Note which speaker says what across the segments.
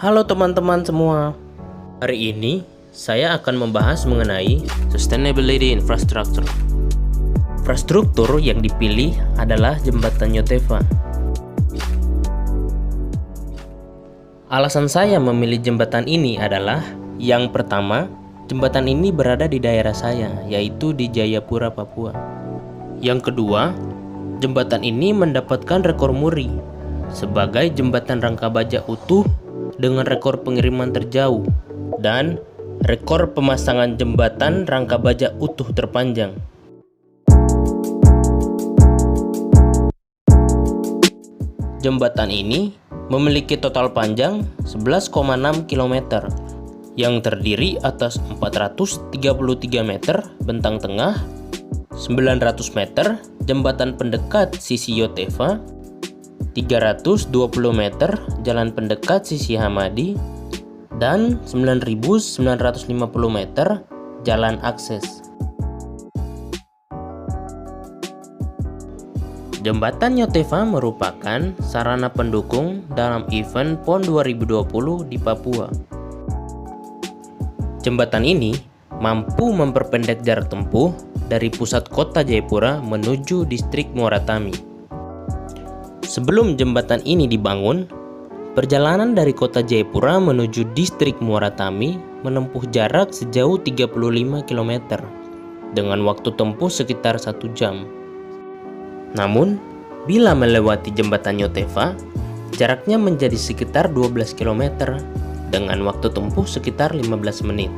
Speaker 1: Halo teman-teman semua. Hari ini saya akan membahas mengenai Sustainability Infrastructure. Infrastruktur yang dipilih adalah jembatan Yotefa. Alasan saya memilih jembatan ini adalah yang pertama, jembatan ini berada di daerah saya, yaitu di Jayapura, Papua. Yang kedua, jembatan ini mendapatkan rekor muri sebagai jembatan rangka baja utuh dengan rekor pengiriman terjauh dan rekor pemasangan jembatan rangka baja utuh terpanjang. Jembatan ini memiliki total panjang 11,6 km yang terdiri atas 433 meter bentang tengah, 900 meter jembatan pendekat sisi Yotefa, 320 meter jalan pendekat sisi Hamadi, dan 9.950 meter jalan akses. Jembatan Yotefa merupakan sarana pendukung dalam event PON 2020 di Papua. Jembatan ini mampu memperpendek jarak tempuh dari pusat kota Jayapura menuju distrik Muara Tami. Sebelum jembatan ini dibangun, perjalanan dari kota Jayapura menuju distrik Muara Tami menempuh jarak sejauh 35 km dengan waktu tempuh sekitar 1 jam. Namun, bila melewati jembatan Yotefa, jaraknya menjadi sekitar 12 km dengan waktu tempuh sekitar 15 menit.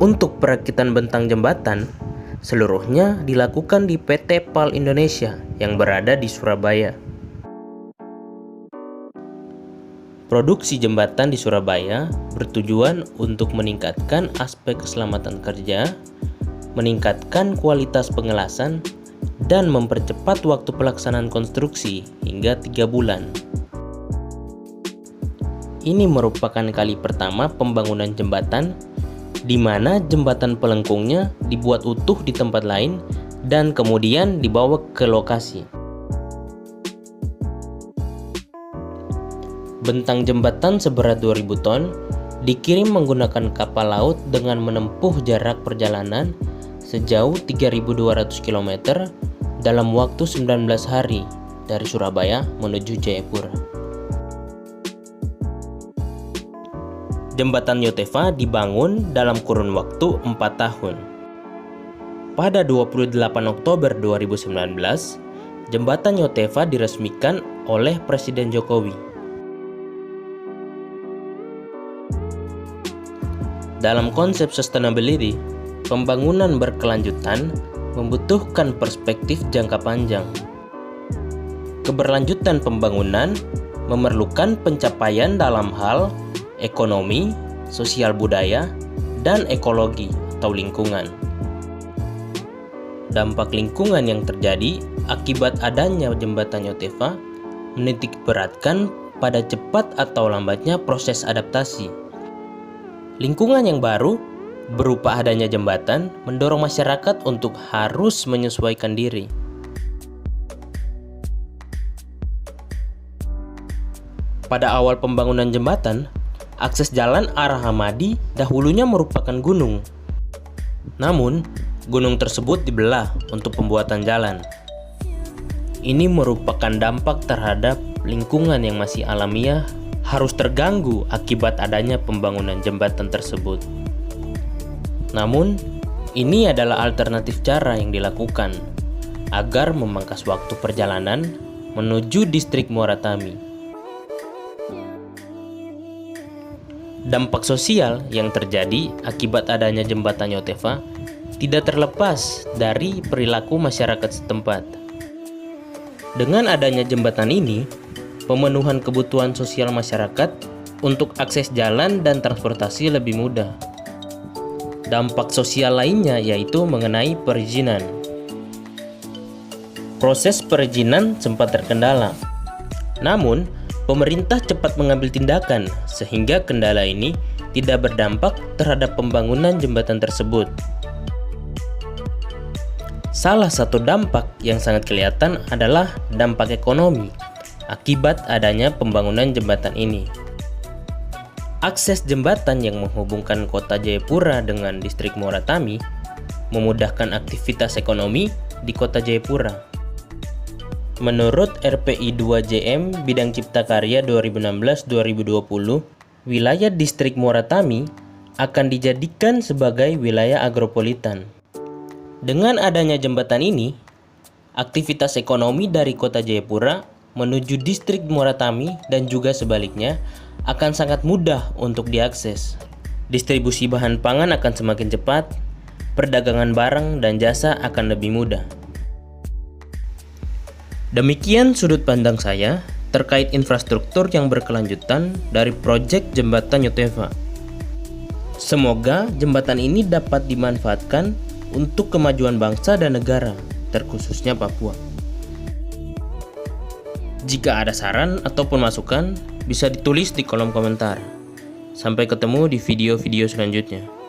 Speaker 1: Untuk perakitan bentang jembatan, seluruhnya dilakukan di PT PAL Indonesia yang berada di Surabaya. Produksi jembatan di Surabaya bertujuan untuk meningkatkan aspek keselamatan kerja, meningkatkan kualitas pengelasan, dan mempercepat waktu pelaksanaan konstruksi hingga 3 bulan. Ini merupakan kali pertama pembangunan jembatan di mana jembatan pelengkungnya dibuat utuh di tempat lain dan kemudian dibawa ke lokasi. Bentang jembatan seberat 2000 ton dikirim menggunakan kapal laut dengan menempuh jarak perjalanan sejauh 3.200 km dalam waktu 19 hari dari Surabaya menuju Jayapura. Jembatan Yotefa dibangun dalam kurun waktu 4 tahun. Pada 28 Oktober 2019, jembatan Yotefa diresmikan oleh Presiden Jokowi. Dalam konsep sustainability, pembangunan berkelanjutan membutuhkan perspektif jangka panjang. Keberlanjutan pembangunan memerlukan pencapaian dalam hal ekonomi, sosial budaya, dan ekologi atau lingkungan. Dampak lingkungan yang terjadi akibat adanya jembatan Yotefa menitikberatkan pada cepat atau lambatnya proses adaptasi. Lingkungan yang baru berupa adanya jembatan mendorong masyarakat untuk harus menyesuaikan diri. Pada awal pembangunan jembatan, akses jalan arah Hamadi dahulunya merupakan gunung. Namun, gunung tersebut dibelah untuk pembuatan jalan. Ini merupakan dampak terhadap lingkungan yang masih alamiah harus terganggu akibat adanya pembangunan jembatan tersebut. Namun, ini adalah alternatif cara yang dilakukan agar memangkas waktu perjalanan menuju distrik Muara Tami. Dampak sosial yang terjadi akibat adanya jembatan Yotefa tidak terlepas dari perilaku masyarakat setempat. Dengan adanya jembatan ini, pemenuhan kebutuhan sosial masyarakat untuk akses jalan dan transportasi lebih mudah. Dampak sosial lainnya yaitu mengenai perizinan. Proses perizinan sempat terkendala. Namun, pemerintah cepat mengambil tindakan sehingga kendala ini tidak berdampak terhadap pembangunan jembatan tersebut. Salah satu dampak yang sangat kelihatan adalah dampak ekonomi akibat adanya pembangunan jembatan ini. Akses jembatan yang menghubungkan kota Jayapura dengan distrik Moratami memudahkan aktivitas ekonomi di kota Jayapura. Menurut RPI 2JM Bidang Cipta Karya 2016-2020, wilayah distrik Moratami akan dijadikan sebagai wilayah agropolitan. Dengan adanya jembatan ini, aktivitas ekonomi dari kota Jayapura menuju distrik Moratami dan juga sebaliknya akan sangat mudah untuk diakses. Distribusi bahan pangan akan semakin cepat, perdagangan barang dan jasa akan lebih mudah. Demikian sudut pandang saya terkait infrastruktur yang berkelanjutan dari proyek Jembatan Yotefa. Semoga jembatan ini dapat dimanfaatkan untuk kemajuan bangsa dan negara, terkhususnya Papua. Jika ada saran ataupun masukan, bisa ditulis di kolom komentar. Sampai ketemu di video-video selanjutnya.